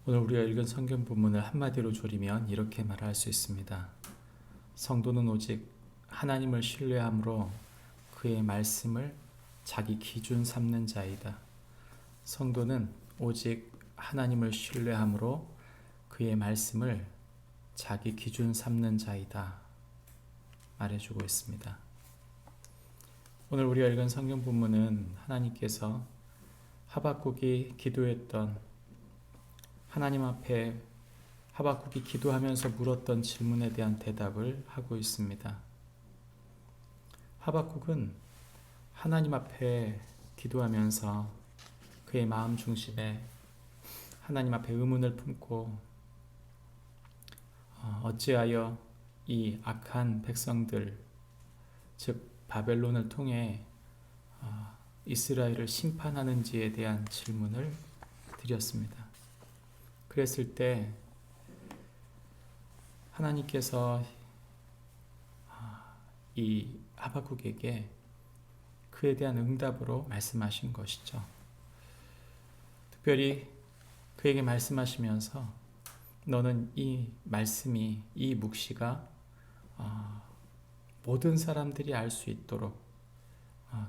오늘 우리가 읽은 성경 본문을 한마디로 조리면 이렇게 말할 수 있습니다. 성도는 오직 하나님을 신뢰함으로 그의 말씀을 자기 기준 삼는 자이다. 성도는 오직 하나님을 신뢰함으로 그의 말씀을 자기 기준 삼는 자이다. 말해주고 있습니다. 오늘 우리가 읽은 성경 본문은 하나님께서 하박국이 기도했던, 하나님 앞에 하박국이 기도하면서 물었던 질문에 대한 대답을 하고 있습니다. 하박국은 하나님 앞에 기도하면서 그의 마음 중심에 하나님 앞에 의문을 품고 어찌하여 이 악한 백성들, 즉 바벨론을 통해 이스라엘을 심판하는지에 대한 질문을 드렸습니다. 그랬을 때 하나님께서 이 하박국에게 그에 대한 응답으로 말씀하신 것이죠. 특별히 그에게 말씀하시면서 너는 이 말씀이, 이 묵시가 모든 사람들이 알 수 있도록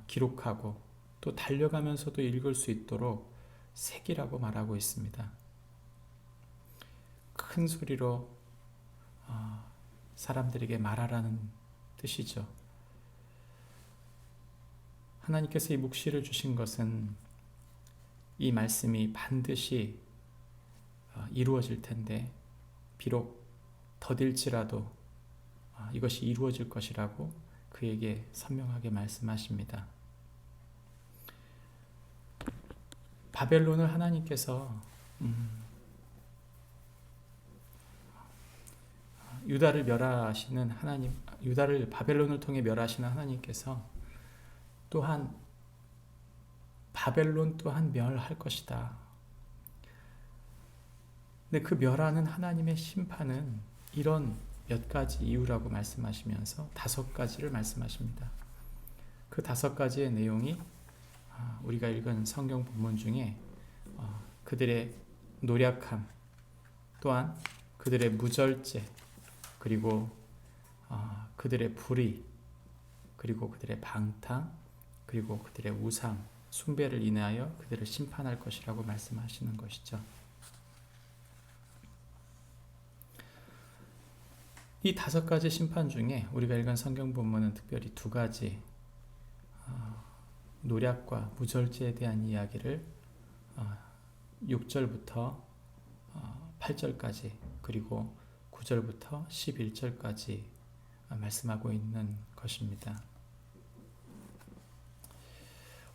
기록하고 또 달려가면서도 읽을 수 있도록 새기라고 말하고 있습니다. 큰 소리로 사람들에게 말하라는 뜻이죠. 하나님께서 이 묵시를 주신 것은 이 말씀이 반드시 이루어질 텐데, 비록 더딜지라도 이것이 이루어질 것이라고 그에게 선명하게 말씀하십니다. 바벨론을 하나님께서 유다를 멸하시는 하나님, 유다를 바벨론을 통해 멸하시는 하나님께서 또한 바벨론 또한 멸할 것이다. 근데 그 멸하는 하나님의 심판은 이런 몇 가지 이유라고 말씀하시면서 5가지를 말씀하십니다. 그 5가지의 내용이 우리가 읽은 성경 본문 중에 그들의 노략함, 또한 그들의 무절제, 그리고 그들의 불의, 그리고 그들의 방탕, 그리고 그들의 우상, 숭배를 인하여 그들을 심판할 것이라고 말씀하시는 것이죠. 이 5가지 심판 중에 우리가 읽은 성경 본문은 특별히 2가지 노략과 무절제에 대한 이야기를 6절부터 8절까지 그리고 9절부터 11절까지 말씀하고 있는 것입니다.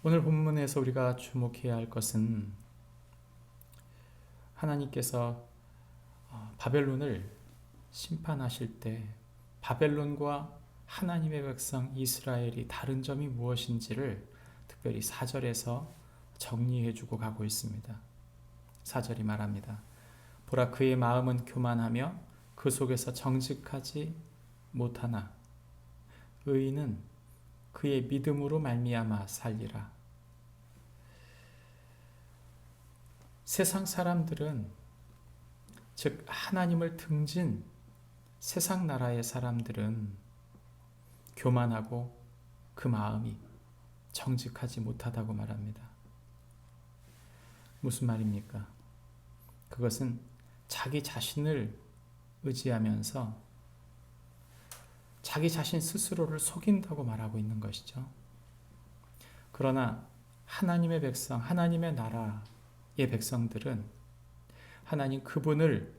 오늘 본문에서 우리가 주목해야 할 것은 하나님께서 바벨론을 심판하실 때 바벨론과 하나님의 백성 이스라엘이 다른 점이 무엇인지를 특별히 4절에서 정리해주고 가고 있습니다. 4절이 말합니다. 보라, 그의 마음은 교만하며 그 속에서 정직하지 못하나 의인은 그의 믿음으로 말미암아 살리라. 세상 사람들은, 즉 하나님을 등진 세상 나라의 사람들은 교만하고 그 마음이 정직하지 못하다고 말합니다. 무슨 말입니까? 그것은 자기 자신을 의지하면서 자기 자신 스스로를 속인다고 말하고 있는 것이죠. 그러나 하나님의 백성, 하나님의 나라의 백성들은 하나님 그분을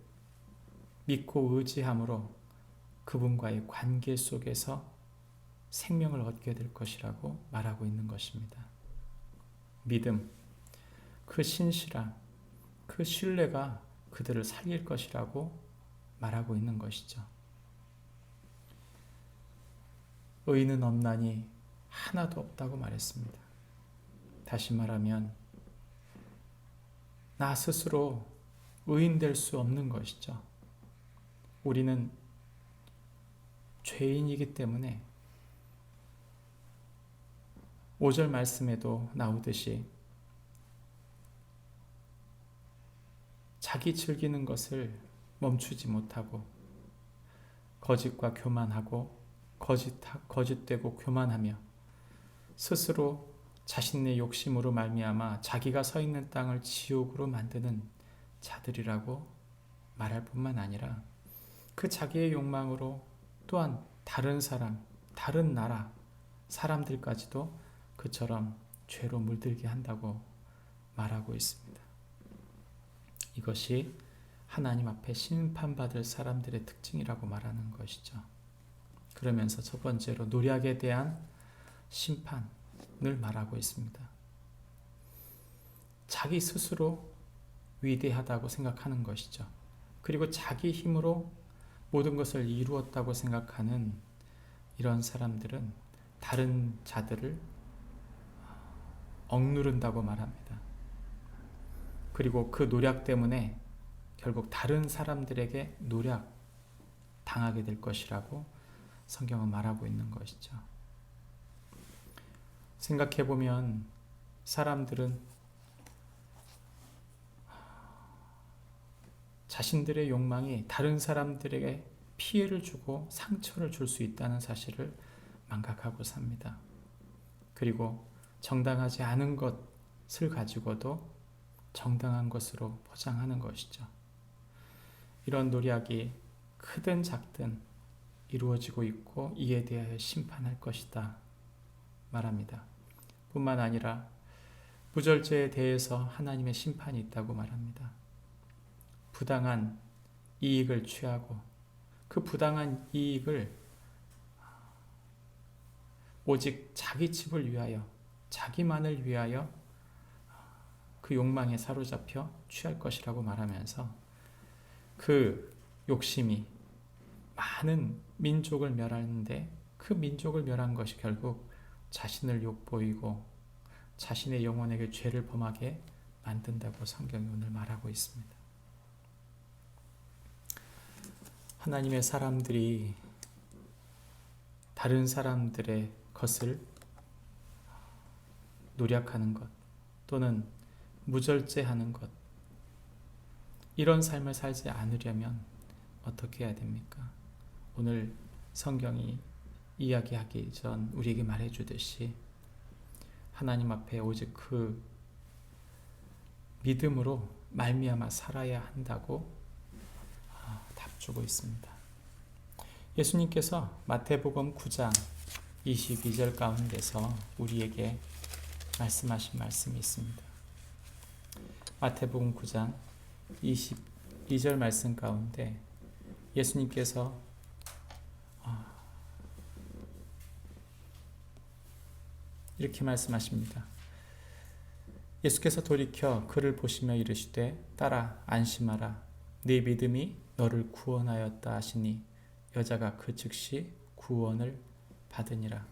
믿고 의지함으로 그분과의 관계 속에서 생명을 얻게 될 것이라고 말하고 있는 것입니다. 믿음, 그 신실함, 그 신뢰가 그들을 살릴 것이라고 말하고 있는 것이죠. 의인은 없나니 하나도 없다고 말했습니다. 다시 말하면 나 스스로 의인 될 수 없는 것이죠. 우리는 죄인이기 때문에 5절 말씀에도 나오듯이 자기 즐기는 것을 멈추지 못하고 거짓과 교만하고 거짓되고 교만하며 스스로 자신의 욕심으로 말미암아 자기가 서 있는 땅을 지옥으로 만드는 자들이라고 말할 뿐만 아니라 그 자기의 욕망으로 또한 다른 사람, 다른 나라 사람들까지도 그처럼 죄로 물들게 한다고 말하고 있습니다. 이것이 하나님 앞에 심판받을 사람들의 특징이라고 말하는 것이죠. 그러면서 첫 번째로 노략에 대한 심판을 말하고 있습니다. 자기 스스로 위대하다고 생각하는 것이죠. 그리고 자기 힘으로 모든 것을 이루었다고 생각하는 이런 사람들은 다른 자들을 억누른다고 말합니다. 그리고 그 노략 때문에 결국 다른 사람들에게 노략 당하게 될 것이라고 성경은 말하고 있는 것이죠. 생각해보면 사람들은 자신들의 욕망이 다른 사람들에게 피해를 주고 상처를 줄 수 있다는 사실을 망각하고 삽니다. 그리고 정당하지 않은 것을 가지고도 정당한 것으로 포장하는 것이죠. 이런 노략이 크든 작든 이루어지고 있고 이에 대하여 심판할 것이다 말합니다. 뿐만 아니라 무절제에 대해서 하나님의 심판이 있다고 말합니다. 부당한 이익을 취하고 그 부당한 이익을 오직 자기 집을 위하여 자기만을 위하여 그 욕망에 사로잡혀 취할 것이라고 말하면서 그 욕심이 많은 민족을 멸하는데 그 민족을 멸한 것이 결국 자신을 욕보이고 자신의 영혼에게 죄를 범하게 만든다고 성경이 오늘 말하고 있습니다. 하나님의 사람들이 다른 사람들의 것을 노력하는 것 또는 무절제하는 것 이런 삶을 살지 않으려면 어떻게 해야 됩니까? 오늘 성경이 이야기하기 전 우리에게 말해주듯이 하나님 앞에 오직 그 믿음으로 말미암아 살아야 한다고 답주고 있습니다. 예수님께서 마태복음 9장 22절 가운데서 우리에게 말씀하신 말씀이 있습니다. 마태복음 9장 22절 말씀 가운데 예수님께서 이렇게 말씀하십니다. 예수께서 돌이켜 그를 보시며 이르시되 따라 안심하라 네 믿음이 너를 구원하였다 하시니 여자가 그 즉시 구원을 받으니라.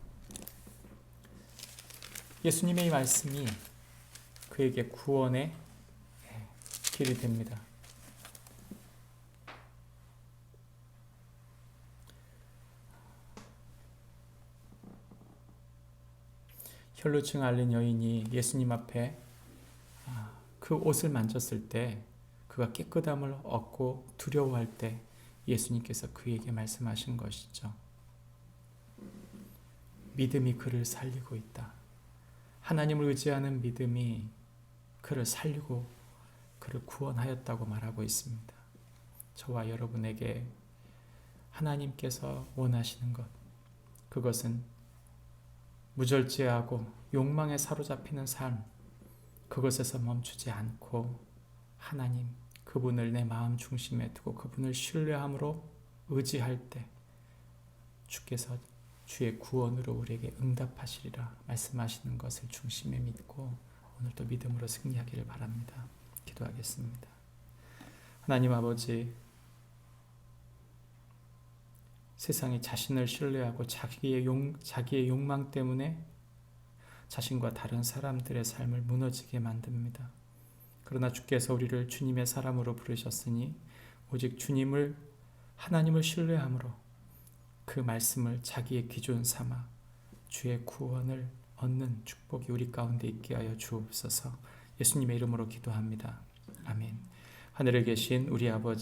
예수님의 이 말씀이 그에게 구원의 길이 됩니다. 혈루증 앓는 여인이 예수님 앞에 그 옷을 만졌을 때 그가 깨끗함을 얻고 두려워할 때 예수님께서 그에게 말씀하신 것이죠. 믿음이 그를 살리고 있다. 하나님을 의지하는 믿음이 그를 살리고 그를 구원하였다고 말하고 있습니다. 저와 여러분에게 하나님께서 원하시는 것, 그것은 무절제하고 욕망에 사로잡히는 삶, 그것에서 멈추지 않고 하나님, 그분을 내 마음 중심에 두고 그분을 신뢰함으로 의지할 때 주께서 주의 구원으로 우리에게 응답하시리라 말씀하시는 것을 중심에 믿고 오늘도 믿음으로 승리하기를 바랍니다. 기도하겠습니다. 하나님 아버지, 세상이 자신을 신뢰하고 자기의 욕망 때문에 자신과 다른 사람들의 삶을 무너지게 만듭니다. 그러나 주께서 우리를 주님의 사람으로 부르셨으니 오직 하나님을 신뢰함으로 그 말씀을 자기의 기준 삼아 주의 구원을 얻는 축복이 우리 가운데 있게 하여 주옵소서. 예수님의 이름으로 기도합니다. 아멘. 하늘에 계신 우리 아버지,